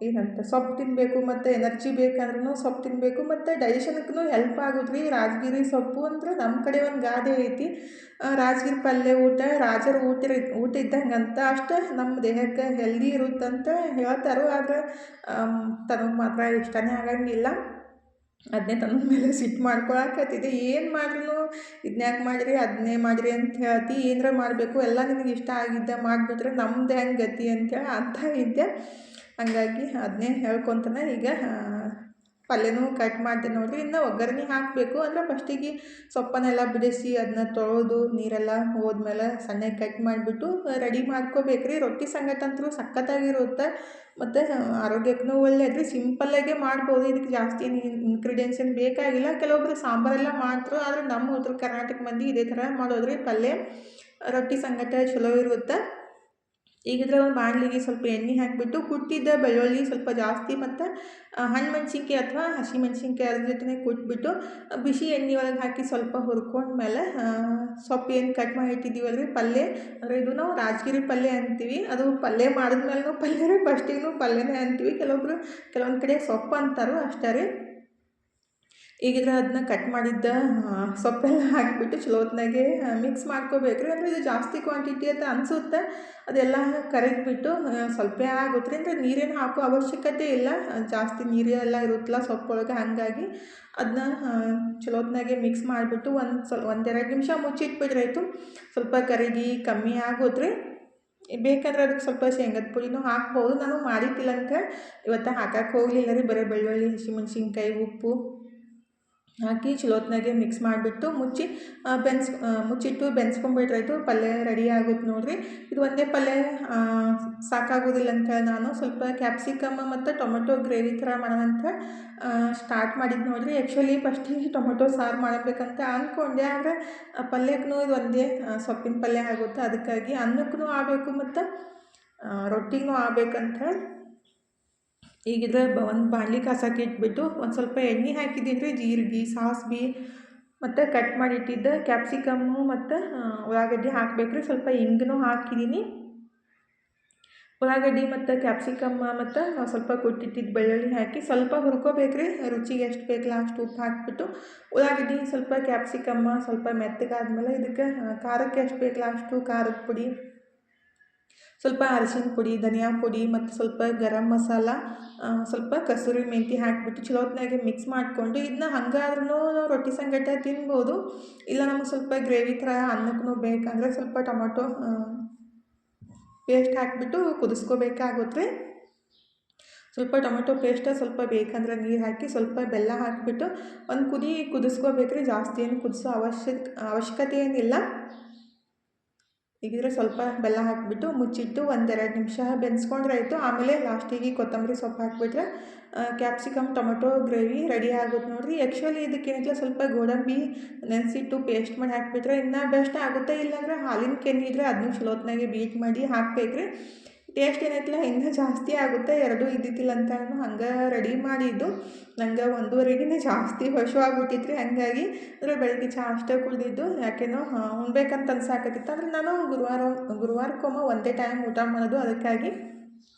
ಏನಂತ ಸೊಪ್ಪು ತಿನ್ನಬೇಕು, ಮತ್ತು ಎನರ್ಜಿ ಬೇಕಂದ್ರೂ ಸೊಪ್ಪು ತಿನ್ನಬೇಕು, ಮತ್ತು ಡೈಜೆಷನ್ಗೂ ಹೆಲ್ಪ್ ಆಗುತ್ತೆ ರೀ. ರಾಜಗಿರಿ ಸೊಪ್ಪು ಅಂದ್ರೆ ನಮ್ಮ ಕಡೆ ಒಂದು ಗಾದೆ ಐತಿ, ರಾಜಗಿರಿ ಪಲ್ಯ ಊಟ ರಾಜರ ಊಟ ಇದ್ದಂಗೆ ಅಂತ. ಅಷ್ಟು ನಮ್ಮ ದೇಹಕ್ಕೆ ಹೆಲ್ದಿ ಇರುತ್ತಂತ ಹೇಳ್ತಾರೆ. ಆದರೆ ತನಗೆ ಮಾತ್ರ ಇಷ್ಟನೇ ಆಗಂಗಿಲ್ಲ. ಅದನ್ನೇ ತನ್ನ ಮೇಲೆ ಸಿಟ್ಟು ಮಾಡ್ಕೊಳಕತ್ತಿದ್ದೆ. ಏನು ಮಾಡ್ರೂ ಇದನ್ಯಾಕೆ ಮಾಡಿರಿ ಅದನ್ನೇ ಮಾಡಿರಿ ಅಂತ ಹೇಳ್ತಿ. ಏನರ ಮಾಡಬೇಕು ಎಲ್ಲ ನಿನಗೆ ಇಷ್ಟ ಆಗಿದ್ದ ಮಾಡಿಬಿಟ್ರೆ ನಮ್ದು ಹೆಂಗೆ ಗತಿ ಅಂತೇಳಿ ಅಂತ ಇದ್ದೆ. ಹಾಗಾಗಿ ಅದನ್ನೇ ಹೇಳ್ಕೊತಾನೆ ಈಗ ಪಲ್ಯನೂ ಕಟ್ ಮಾಡಿದೆ ನೋಡಿರಿ. ಇನ್ನು ಒಗ್ಗರಣೆ ಹಾಕಬೇಕು. ಅಂದರೆ ಫಸ್ಟಿಗೆ ಸೊಪ್ಪನ್ನೆಲ್ಲ ಬಿಡಿಸಿ ಅದನ್ನ ತೊಳೆದು ನೀರೆಲ್ಲ ಹೋದ್ಮೇಲೆ ಸಣ್ಣಗೆ ಕಟ್ ಮಾಡಿಬಿಟ್ಟು ರೆಡಿ ಮಾಡ್ಕೋಬೇಕು ರೀ. ರೊಟ್ಟಿ ಸಂಗಟಂತೂ ಸಖತ್ತಾಗಿರುತ್ತೆ ಮತ್ತು ಆರೋಗ್ಯಕ್ಕೂ ಒಳ್ಳೆಯದು ರೀ. ಸಿಂಪಲ್ಲಾಗೆ ಮಾಡ್ಬೋದು. ಇದಕ್ಕೆ ಜಾಸ್ತಿ ಇಂಗ್ರೀಡಿಯೆಂಟ್ಸ್ ಏನು ಬೇಕಾಗಿಲ್ಲ. ಕೆಲವೊಬ್ಬರು ಸಾಂಬಾರೆಲ್ಲ ಮಾಡ್ತಾರೆ, ಆದರೆ ನಮ್ಮ ಉತ್ತರ ಕರ್ನಾಟಕ ಮಂದಿ ಇದೇ ಥರ ಮಾಡೋದ್ರಿ. ಪಲ್ಯ ರೊಟ್ಟಿ ಸಂಗಟ ಚಲೋ ಇರುತ್ತೆ. ಈಗಿದ್ರೆ ಒಂದು ಬಾಣಲಿಗೆ ಸ್ವಲ್ಪ ಎಣ್ಣೆ ಹಾಕಿಬಿಟ್ಟು ಕುಟ್ಟಿದ್ದ ಬೆಳ್ಳುಳ್ಳಿ ಸ್ವಲ್ಪ ಜಾಸ್ತಿ ಮತ್ತು ಹಣ್ಣು ಮೆಣಸಿನ್ಕಾಯಿ ಅಥವಾ ಹಸಿ ಮೆಣಸಿನ್ಕಾಯಿ ಅದ್ರ ಜೊತೆ ಕುಟ್ಬಿಟ್ಟು ಬಿಸಿ ಎಣ್ಣೆ ಒಳಗೆ ಹಾಕಿ ಸ್ವಲ್ಪ ಹುರ್ಕೊಂಡ್ಮೇಲೆ ಸೊಪ್ಪು ಏನು ಕಟ್ ಮಾಡಿ ಇಟ್ಟಿದ್ದೀವಲ್ಲ ರೀ ಪಲ್ಯ, ಅಂದರೆ ಇದು ನಾವು ರಾಜಗಿರಿ ಪಲ್ಯ ಅಂತೀವಿ. ಅದು ಪಲ್ಯ ಮಾಡಿದ್ಮೇಲೆ ಪಲ್ಯ ರೀ, ಫಸ್ಟಿಗೂ ಪಲ್ಯನೇ ಅಂತೀವಿ. ಕೆಲವೊಂದು ಕಡೆ ಸೊಪ್ಪು ಅಂತಾರೋ ಅಷ್ಟೇ ರೀ. ಈಗಿದ್ರೆ ಅದನ್ನ ಕಟ್ ಮಾಡಿದ್ದ ಸೊಪ್ಪೆಲ್ಲ ಹಾಕಿಬಿಟ್ಟು ಚಲೋತ್ನಾಗೆ ಮಿಕ್ಸ್ ಮಾಡ್ಕೋಬೇಕು ರೀ. ಅಂದರೆ ಇದು ಜಾಸ್ತಿ ಕ್ವಾಂಟಿಟಿ ಅಂತ ಅನಿಸುತ್ತೆ. ಅದೆಲ್ಲ ಕರಗಿಬಿಟ್ಟು ಸ್ವಲ್ಪ ಆಗುತ್ತೆ ರೀ. ಅಂದರೆ ನೀರೇನು ಹಾಕೋ ಅವಶ್ಯಕತೆ ಇಲ್ಲ, ಜಾಸ್ತಿ ನೀರೆಲ್ಲ ಇರುತ್ತಲ್ಲ ಸೊಪ್ಪೊಳಗೆ. ಹಾಗಾಗಿ ಅದನ್ನ ಚಲೋತ್ನಾಗೆ ಮಿಕ್ಸ್ ಮಾಡಿಬಿಟ್ಟು ಒಂದೆರಡು ನಿಮಿಷ ಮುಚ್ಚಿಟ್ಬಿಟ್ರೆ ಆಯಿತು. ಸ್ವಲ್ಪ ಕರಗಿ ಕಮ್ಮಿ ಆಗುತ್ತೆ ರೀ. ಬೇಕಂದ್ರೆ ಅದಕ್ಕೆ ಸ್ವಲ್ಪ ಶೇಂಗದ ಪುಡಿನೂ ಹಾಕ್ಬೋದು. ನಾನು ಮಾಡಿದ್ದಿಲ್ಲ ಅಂತ ಇವತ್ತು ಹಾಕಕ್ಕೆ ಹೋಗಲಿಲ್ಲ ರೀ. ಬರೀ ಬೆಳ್ಳುಳ್ಳಿ, ಹಸಿಮೆಣ್ಸಿನ್ಕಾಯಿ, ಉಪ್ಪು ಹಾಕಿ ಚಲೋತ್ನಾಗೆ ಮಿಕ್ಸ್ ಮಾಡಿಬಿಟ್ಟು ಮುಚ್ಚಿಟ್ಟು ಬೆನ್ಸ್ಕೊಂಡ್ಬಿಟ್ರಾಯ್ತು. ಪಲ್ಯ ರೆಡಿ ಆಗುತ್ತೆ ನೋಡಿರಿ. ಇದು ಒಂದೇ ಪಲ್ಯ ಸಾಕಾಗೋದಿಲ್ಲ ಅಂತ ನಾನು ಸ್ವಲ್ಪ ಕ್ಯಾಪ್ಸಿಕಮ್ ಮತ್ತು ಟೊಮೆಟೊ ಗ್ರೇವಿ ಥರ ಮಾಡೋಣಂತ ಸ್ಟಾರ್ಟ್ ಮಾಡಿದ್ದು ನೋಡಿರಿ. ಆ್ಯಕ್ಚುಲಿ ಫಸ್ಟಿಗೆ ಟೊಮೆಟೊ ಸಾರು ಮಾಡಬೇಕಂತ ಅಂದ್ಕೊಂಡೆ, ಆದರೆ ಪಲ್ಯಕ್ಕೂ ಇದು ಒಂದೇ ಸೊಪ್ಪಿನ ಪಲ್ಯ ಆಗುತ್ತೆ. ಅದಕ್ಕಾಗಿ ಅನ್ನಕ್ಕೂ ಆಗಬೇಕು ಮತ್ತು ರೊಟ್ಟಿಗೂ ಆಗ್ಬೇಕಂತ ಈಗಿದ್ರೆ ಒಂದು ಬಾಣಲಿ ಕಾಸಕ್ಕೆ ಇಟ್ಬಿಟ್ಟು ಒಂದು ಸ್ವಲ್ಪ ಎಣ್ಣೆ ಹಾಕಿದ್ದೀನಿ ರೀ. ಜೀರಿಗೆ, ಸಾಸಿವೆ ಮತ್ತು ಕಟ್ ಮಾಡಿಟ್ಟಿದ್ದ ಕ್ಯಾಪ್ಸಿಕಮ್ಮು ಮತ್ತು ಉಳ್ಳಾಗಡ್ಡಿ ಹಾಕಬೇಕು ರೀ. ಸ್ವಲ್ಪ ಹಿಂಗನೂ ಹಾಕಿದ್ದೀನಿ. ಉಳ್ಳಾಗಡ್ಡಿ ಮತ್ತು ಕ್ಯಾಪ್ಸಿಕಮ್ಮ ಮತ್ತು ಸ್ವಲ್ಪ ಕುಟ್ಟಿಟ್ಟಿದ್ದು ಬೆಳ್ಳುಳ್ಳಿ ಹಾಕಿ ಸ್ವಲ್ಪ ಹುರ್ಕೋಬೇಕು ರೀ. ರುಚಿಗೆ ಎಷ್ಟು ಬೇಕಲ್ಲ ಅಷ್ಟು ಉಪ್ಪು ಹಾಕಿಬಿಟ್ಟು ಉಳ್ಳಾಗಡ್ಡಿ ಸ್ವಲ್ಪ ಕ್ಯಾಪ್ಸಿಕಮ್ಮ ಸ್ವಲ್ಪ ಮೆತ್ತಗಾದ್ಮೇಲೆ ಇದಕ್ಕೆ ಖಾರಕ್ಕೆ ಎಷ್ಟು ಬೇಕಲ್ಲ ಅಷ್ಟು ಖಾರದ ಪುಡಿ, ಸ್ವಲ್ಪ ಅರಿಶಿನ ಪುಡಿ, ಧನಿಯಾ ಪುಡಿ ಮತ್ತು ಸ್ವಲ್ಪ ಗರಂ ಮಸಾಲ, ಸ್ವಲ್ಪ ಕಸೂರಿ ಮೆಂತಿ ಹಾಕಿಬಿಟ್ಟು ಚಲೋತ್ನಾಗೆ ಮಿಕ್ಸ್ ಮಾಡಿಕೊಂಡು ಇದನ್ನ ಹಂಗಾದ್ರೂ ರೊಟ್ಟಿ ಸಂಗಟ ತಿನ್ಬೋದು. ಇಲ್ಲ ನಮಗೆ ಸ್ವಲ್ಪ ಗ್ರೇವಿ ಥರ ಅನ್ನಕ್ಕೂ ಬೇಕಂದರೆ ಸ್ವಲ್ಪ ಟೊಮೊಟೊ ಪೇಸ್ಟ್ ಹಾಕಿಬಿಟ್ಟು ಕುದಿಸ್ಕೋಬೇಕಾಗುತ್ತೆ ರೀ. ಸ್ವಲ್ಪ ಟೊಮೆಟೊ ಪೇಸ್ಟ್ ಸ್ವಲ್ಪ ಬೇಕಂದ್ರೆ ನೀರು ಹಾಕಿ ಸ್ವಲ್ಪ ಬೆಲ್ಲ ಹಾಕಿಬಿಟ್ಟು ಒಂದು ಕುದಿಸ್ಕೋಬೇಕು ರೀ. ಜಾಸ್ತಿ ಏನು ಕುದಿಸೋ ಅವಶ್ಯಕತೆ ಏನಿಲ್ಲ. ಈಗಿದ್ರೆ ಸ್ವಲ್ಪ ಬೆಲ್ಲ ಹಾಕಿಬಿಟ್ಟು ಮುಚ್ಚಿಟ್ಟು ಒಂದೆರಡು ನಿಮಿಷ ಬೆನ್ಸ್ಕೊಂಡ್ರೆ ಆಯಿತು. ಆಮೇಲೆ ಲಾಸ್ಟಿಗೆ ಕೊತ್ತಂಬರಿ ಸೊಪ್ಪು ಹಾಕಿಬಿಟ್ರೆ ಕ್ಯಾಪ್ಸಿಕಮ್ ಟೊಮೆಟೊ ಗ್ರೇವಿ ರೆಡಿ ಆಗುತ್ತೆ ನೋಡಿರಿ. ಆ್ಯಕ್ಚುಲಿ ಇದಕ್ಕೇನಿಲ್ಲ ಸ್ವಲ್ಪ ಗೋಡಂಬಿ ನೆನೆಸಿಟ್ಟು ಪೇಸ್ಟ್ ಮಾಡಿ ಹಾಕಿಬಿಟ್ರೆ ಇನ್ನೂ ಬೆಸ್ಟ್ ಆಗುತ್ತೆ. ಇಲ್ಲಾಂದರೆ ಹಾಲಿನ ಕೆನೆ ಇದ್ದರೆ ಅದನ್ನೂ ಚಲೋತ್ನಾಗೆ ಬೀಟ್ ಮಾಡಿ ಹಾಕಬೇಕ್ರಿ. ಟೇಸ್ಟ್ ಏನೈತಿಲ್ಲ ಇನ್ನೂ ಜಾಸ್ತಿ ಆಗುತ್ತೆ. ಎರಡೂ ಇದ್ದಿದ್ದಿಲ್ಲ ಅಂತ ಹಂಗೆ ರೆಡಿ ಮಾಡಿದ್ದು. ನಂಗೆ 1:30ಗೆ ಜಾಸ್ತಿ ಹಸಿವಾಗ್ಬಿಟ್ಟಿತ್ತು ರೀ. ಹಾಗಾಗಿ ಅಂದರೆ ಬೆಳಗ್ಗೆ ಚಹಾ ಅಷ್ಟೇ ಕುಡಿದಿದ್ದು. ಯಾಕೇನೋ ಉಣ್ಬೇಕಂತ ಅನ್ಸಾಕತ್ತಿತ್ತು. ಅಂದರೆ ನಾನು ಗುರುವಾರಕ್ಕೊಮ್ಮೆ ಒಂದೇ ಟೈಮ್ ಊಟ ಮಾಡೋದು. ಅದಕ್ಕಾಗಿ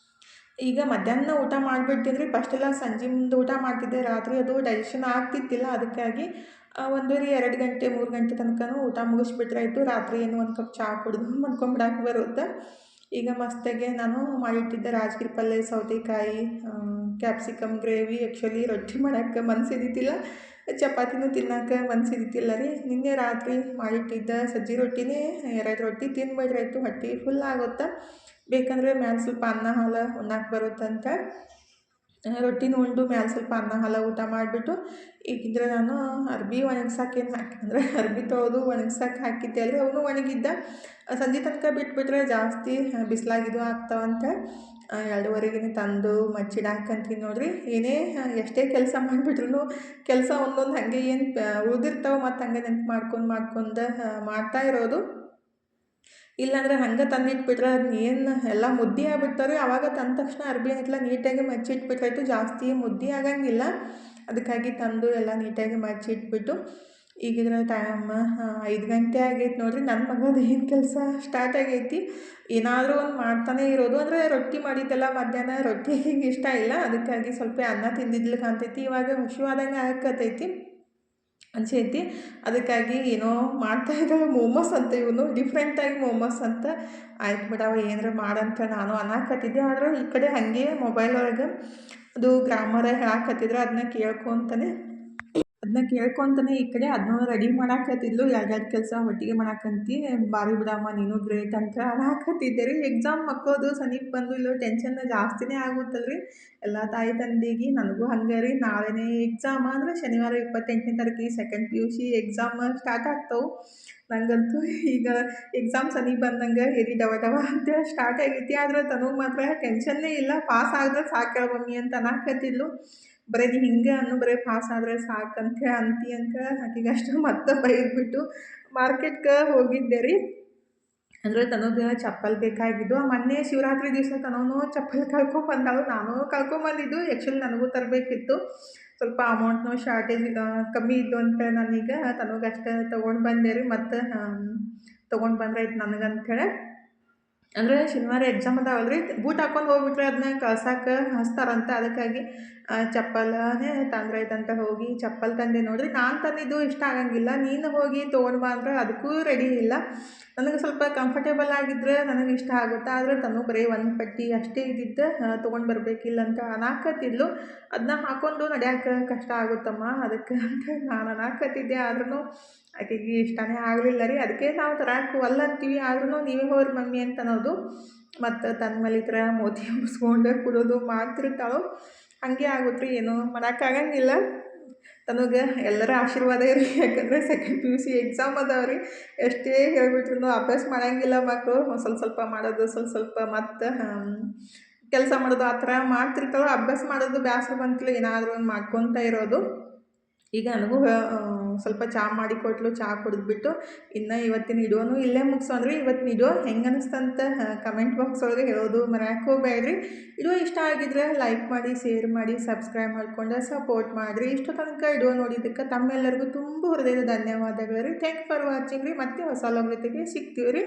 ಈಗ ಮಧ್ಯಾಹ್ನ ಊಟ ಮಾಡಿಬಿಡ್ತೀನಿ. ಫಸ್ಟೆಲ್ಲ ಸಂಜೆ ಮುಂದೆ ಊಟ ಮಾಡ್ತಿದ್ದೆ, ರಾತ್ರಿ ಅದು ಡೈಜೆಷನ್ ಆಗ್ತಿದ್ದಿಲ್ಲ. ಅದಕ್ಕಾಗಿ 1:30 2 ಗಂಟೆ 3 ಗಂಟೆ ತನಕನೂ ಊಟ ಮುಗಿಸ್ಬಿಟ್ರಾಯ್ತು. ರಾತ್ರಿ ಏನು 1 ಕಪ್ ಚಹಾ ಕುಡಿದು ಮಲ್ಕೊಂಬಿಡಕ್ಕೆ ಬರುತ್ತೆ. ಈಗ ಮಸ್ತಾಗೆ ನಾನು ಮಾಡಿಟ್ಟಿದ್ದೆ ರಾಜಗಿರಿ ಪಲ್ಯ, ಸೌತೆಕಾಯಿ, ಕ್ಯಾಪ್ಸಿಕಮ್ ಗ್ರೇವಿ. ಆ್ಯಕ್ಚುಲಿ ರೊಟ್ಟಿ ಮಾಡೋಕ್ಕೆ ಮನಸ್ಸಿದ್ದಿದ್ದಿಲ್ಲ, ಚಪಾತಿನೂ ತಿನ್ನೋಕೆ ಮನಸ್ಸಿದ್ದಿದ್ದಿಲ್ಲ ರೀ. ನಿನ್ನೆ ರಾತ್ರಿ ಮಾಡಿಟ್ಟಿದ್ದ ಸಜ್ಜಿ ರೊಟ್ಟಿನೇ 2 ರೊಟ್ಟಿ ತಿಂದ್ಬಿಟ್ರೆ ಆಯಿತು, ಹೊಟ್ಟೆ ಫುಲ್ ಆಗುತ್ತೆ. ಬೇಕಂದರೆ ಮ್ಯಾಲೆ ಸ್ವಲ್ಪ ಅನ್ನ ಹಾಲು ಉಣ್ಣಾಕೆ ಬರುತ್ತಂತ ರೊಟ್ಟಿನ ಉಂಡು ಮ್ಯಾಲೆ ಸ್ವಲ್ಪ ಅನ್ನ ಹಾಲು ಊಟ ಮಾಡಿಬಿಟ್ಟು ಈಗಿದ್ರೆ ನಾನು ಅರ್ಬಿ ಒಣಗ್ಸಕ್ಕೇನು ಹಾಕಿ ಅಂದರೆ ಅರ್ಬಿ ತೊಳೆದು ಒಣಗ್ಸಕ್ಕೆ ಹಾಕಿದ್ದೆ ಅಲ್ರಿ, ಅವನು ಒಣಗಿದ್ದ. ಸಂಜೆ ತನಕ ಬಿಟ್ಬಿಟ್ರೆ ಜಾಸ್ತಿ ಬಿಸಿಲಾಗಿದ್ದು ಆಗ್ತಾವಂತ 2:30ಗೆ ತಂದು ಮಚ್ಚಿಡಾಕಂತೀನಿ ನೋಡ್ರಿ. ಏನೇ ಎಷ್ಟೇ ಕೆಲಸ ಮಾಡಿಬಿಟ್ರು ಕೆಲಸ ಒಂದೊಂದು ಹಾಗೆ ಏನು ಉಳಿದಿರ್ತಾವೆ, ಮತ್ತು ಹಂಗೆ ನೆನ್ಪು ಮಾಡ್ಕೊಂಡು ಮಾಡ್ತಾ ಇರೋದು. ಇಲ್ಲಾಂದ್ರೆ ಹಂಗೆ ತಂದಿಟ್ಬಿಟ್ರೆ ಅದನ್ನ ಏನು ಎಲ್ಲ ಮುದ್ದೆ ಆಗ್ಬಿಡ್ತಾವೆ. ಆವಾಗ ತಂದ ತಕ್ಷಣ ಅರ್ಬಿ ಏನಿಲ್ಲ ನೀಟಾಗಿ ಮಚ್ಚಿಟ್ಬಿಟ್ರಾಯ್ತು, ಜಾಸ್ತಿ ಮುದ್ದೆ ಆಗಂಗಿಲ್ಲ. ಅದಕ್ಕಾಗಿ ತಂದು ಎಲ್ಲ ನೀಟಾಗಿ ಮಚ್ಚಿಟ್ಬಿಟ್ಟು ಈಗಿದ್ರೆ ಟೈಮ್ 5 ಗಂಟೆ ಆಗೈತೆ ನೋಡ್ರಿ. ನನ್ನ ಮಗದು ಏನು ಕೆಲಸ ಸ್ಟಾರ್ಟ್ ಆಗೈತಿ, ಏನಾದರೂ ಒಂದು ಮಾಡ್ತಾನೆ ಇರೋದು. ಅಂದರೆ ರೊಟ್ಟಿ ಮಾಡಿದ್ದೆಲ್ಲ ಮಧ್ಯಾಹ್ನ ರೊಟ್ಟಿ ಹಿಂಗೆ ಇಷ್ಟ ಇಲ್ಲ, ಅದಕ್ಕಾಗಿ ಸ್ವಲ್ಪ ಅನ್ನ ತಿಂದಿದ್ಲು ಕಾಣ್ತೈತಿ. ಇವಾಗ ಹಸಿವಾದಂಗೆ ಆಗಕತ್ತೈತಿ ಅನ್ಸೈತಿ, ಅದಕ್ಕಾಗಿ ಏನೋ ಮಾಡ್ತಾ ಇದ್ದಾಳೆ. ಮೋಮೋಸ್ ಅಂತ, ಇವನು ಡಿಫ್ರೆಂಟಾಗಿ ಮೋಮೋಸ್ ಅಂತ. ಆಯ್ತು ಬಿಡವ ಏನಾರ ಮಾಡಂತ ನಾನು ಅನ್ನಕತ್ತಿದ್ದೆ. ಆದ್ರೆ ಈ ಕಡೆ ಹಾಗೆ ಮೊಬೈಲ್ ಒಳಗೆ ಅದು ಗ್ರಾಮರ ಹೇಳಾಕತ್ತಿದ್ರೆ ಅದನ್ನ ಕೇಳ್ಕೊತಾನೆ ಈ ಕಡೆ ಅದನ್ನೂ ರೆಡಿ ಮಾಡಾಕತ್ತಿದ್ಲು. 2 ಕೆಲಸ ಒಟ್ಟಿಗೆ ಮಾಡಾಕಂತಿ, ಬಾರಿ ಬಿಡಮ್ಮ ನೀನು ಗ್ರೇಟ್ ಅಂತ ಅನ್ನಕತ್ತಿದ್ದೆ ರೀ. ಎಕ್ಸಾಮ್ ಮಕ್ಕಳದು ಸಮೀಪ ಬಂದು ಇಲ್ಲೋ ಟೆನ್ಷನ್ ಜಾಸ್ತಿನೇ ಆಗುತ್ತಲ್ರಿ ಎಲ್ಲ ತಾಯಿ ತಂದೆಗೆ. ನನಗೂ ಹಂಗೆ ರೀ. ನಾಳೆನೇ ಎಕ್ಸಾಮ್ ಅಂದರೆ ಶನಿವಾರ 28ನೇ ತಾರೀಕಿಗೆ ಸೆಕೆಂಡ್ PUC ಎಕ್ಸಾಮ್ ಸ್ಟಾರ್ಟ್ ಆಗ್ತಾವೆ. ನನಗಂತೂ ಈಗ ಎಕ್ಸಾಮ್ ಸಮೀಪ ಬಂದಂಗೆ ಎದೆ ಡವ ಡವ ಅಂತೇಳಿ ಸ್ಟಾರ್ಟ್ ಆಗೈತಿ. ಆದ್ರೆ ತನಗೆ ಮಾತ್ರ ಟೆನ್ಷನ್ನೇ ಇಲ್ಲ. ಪಾಸ್ ಆದರೆ ಸಾಕು ಮಮ್ಮಿ ಅಂತ ಅನ್ನಕತ್ತಿದ್ಲು. ಬರೀ ನೀ ಹಿಂಗೆ ಅನ್ನು, ಬರೀ ಪಾಸ್ ಆದರೆ ಸಾಕಂತ ಅಂತಿ ಅಂತ ಆಕೆಗೆ ಅಷ್ಟು ಮತ್ತೆ ಬೈದ್ಬಿಟ್ಟು ಮಾರ್ಕೆಟ್ಗೆ ಹೋಗಿದ್ದೆ ರೀ. ಅಂದರೆ ತನಗೆ ಚಪ್ಪಲ್ ಬೇಕಾಗಿದ್ದು. ಮೊನ್ನೆ ಶಿವರಾತ್ರಿ ದಿವಸ ತನೂ ಚಪ್ಪಲ್ ಕಳ್ಕೊಂಬಂದಳು, ನಾನು ಕಳ್ಕೊಂಬಂದಿದ್ದು. ಆ್ಯಕ್ಚುಲಿ ನನಗೂ ತರಬೇಕಿತ್ತು, ಸ್ವಲ್ಪ ಅಮೌಂಟ್ನೂ ಶಾರ್ಟೇಜ್ ಕಮ್ಮಿ ಇದ್ದು ಅಂತ ನನಗೆ ತನಗೆ ಅಷ್ಟೇ ತೊಗೊಂಡು ಬಂದೆ ರೀ. ಮತ್ತು ತೊಗೊಂಡು ಬಂದ್ರಾಯ್ತು ನನಗಂತೇಳಿ. ಅಂದರೆ ಶನಿವಾರ ಎಕ್ಸಾಮ್ ಅದಾವಲ್ರಿ, ಬೂಟ್ ಹಾಕ್ಕೊಂಡು ಹೋಗ್ಬಿಟ್ರೆ ಅದನ್ನ ಕಳ್ಸಕ್ಕೆ ಹಚ್ತಾರಂತ. ಅದಕ್ಕಾಗಿ ಚಪ್ಪಲನೇ ತಂದ್ರಾಯ್ತಂತ ಹೋಗಿ ಚಪ್ಪಲ್ ತಂದೆ ನೋಡ್ರಿ. ನಾನು ತಂದಿದ್ದು ಇಷ್ಟ ಆಗಂಗಿಲ್ಲ, ನೀನು ಹೋಗಿ ತೊಗೊಂಡು ಬಾ ಅಂದ್ರೆ ಅದಕ್ಕೂ ರೆಡಿ ಇಲ್ಲ. ನನಗೆ ಸ್ವಲ್ಪ ಕಂಫರ್ಟೇಬಲ್ ಆಗಿದ್ದರೆ ನನಗೆ ಇಷ್ಟ ಆಗುತ್ತೆ. ಆದರೆ ತನೂ ಬರೀ ಒಂದು ಪಟ್ಟಿ ಅಷ್ಟೇ ಇದ್ದಿದ್ದು ತೊಗೊಂಡು ಬರಬೇಕಿಲ್ಲ ಅಂತ ಅನ್ನಕತ್ತಿದ್ಲು. ಅದನ್ನ ಹಾಕ್ಕೊಂಡು ನಡೆಯೋಕೆ ಕಷ್ಟ ಆಗುತ್ತಮ್ಮ, ಅದಕ್ಕೆ ಅಂತ ನಾನು ಅನ್ನಕತ್ತಿದ್ದೆ. ಆದ್ರೂ ಆಕೆಗೆ ಇಷ್ಟನೇ ಆಗಲಿಲ್ಲ ರೀ. ಅದಕ್ಕೆ ನಾವು ತರಕ್ಕೆ ಒಲ್ಲ ಅಂತೀವಿ, ಆದ್ರೂ ನೀವೇ ಹೋಗ್ರಿ ಮಮ್ಮಿ ಅಂತ ಅನ್ನೋದು. ಮತ್ತು ತನ್ನ ಮೇಲೆ ಈ ಥರ ಮೋತಿ ಮುಗಿಸ್ಕೊಂಡು ಕೊಡೋದು ಮಾಡ್ತಿರ್ತಾಳು. ಹಾಗೆ ಆಗುತ್ತೆ ರೀ, ಏನೂ ಮಾಡೋಕ್ಕಾಗಂಗಿಲ್ಲ. ತನಗೆ ಎಲ್ಲರ ಆಶೀರ್ವಾದ ಇರಿ, ಯಾಕಂದರೆ ಸೆಕೆಂಡ್ PUC ಎಕ್ಸಾಮ್ ಅದಾವೆ ರೀ. ಎಷ್ಟೇ ಹೇಳ್ಬಿಟ್ರು ಅಭ್ಯಾಸ ಮಾಡೋಂಗಿಲ್ಲ ಮಕ್ಕಳು. ಸ್ವಲ್ಪ ಮಾಡೋದು, ಸ್ವಲ್ಪ ಮತ್ತು ಕೆಲಸ ಮಾಡೋದು ಆ ಥರ ಮಾಡ್ತಿರ್ತಾವೆ. ಅಭ್ಯಾಸ ಮಾಡೋದು ಬೇಸರ ಬಂತಿಲ್ಲ, ಏನಾದರೂ ಒಂದು ಮಾಡ್ಕೊತ ಇರೋದು. ಈಗ ನನಗೂ ಸ್ವಲ್ಪ ಚಹಾ ಮಾಡಿ ಕೊಟ್ಟಳು. ಚಹಾ ಕುಡಿದ್ಬಿಟ್ಟು ಇನ್ನು ಇವತ್ತಿನ ವಿಡಿಯೋನು ಇಲ್ಲೇ ಮುಗಿಸೋಣ್ರಿ. ಇವತ್ತಿನ ವಿಡಿಯೋ ಹೆಂಗೆ ಅನ್ನಿಸ್ತಂತ ಕಮೆಂಟ್ ಬಾಕ್ಸ್ ಒಳಗೆ ಹೇಳೋದು ಮರೆಯೋಕೆ ಹೋಗಬೇಡ್ರಿ. ವಿಡಿಯೋ ಇಷ್ಟ ಆಗಿದ್ರೆ ಲೈಕ್ ಮಾಡಿ, ಶೇರ್ ಮಾಡಿ, ಸಬ್ಸ್ಕ್ರೈಬ್ ಮಾಡಿಕೊಂಡು ಸಪೋರ್ಟ್ ಮಾಡಿರಿ. ಇಷ್ಟು ತನಕ ವಿಡಿಯೋ ನೋಡಿದ್ದಕ್ಕೆ ತಮ್ಮೆಲ್ಲರಿಗೂ ತುಂಬ ಹೃದಯದ ಧನ್ಯವಾದಗಳು ರೀ. ಥ್ಯಾಂಕ್ ಫಾರ್ ವಾಚಿಂಗ್ ರೀ. ಮತ್ತೆ ಹೊಸ ಲಾಗ್ ಜೊತೆಗೆ ಸಿಗ್ತೀವಿ ರೀ.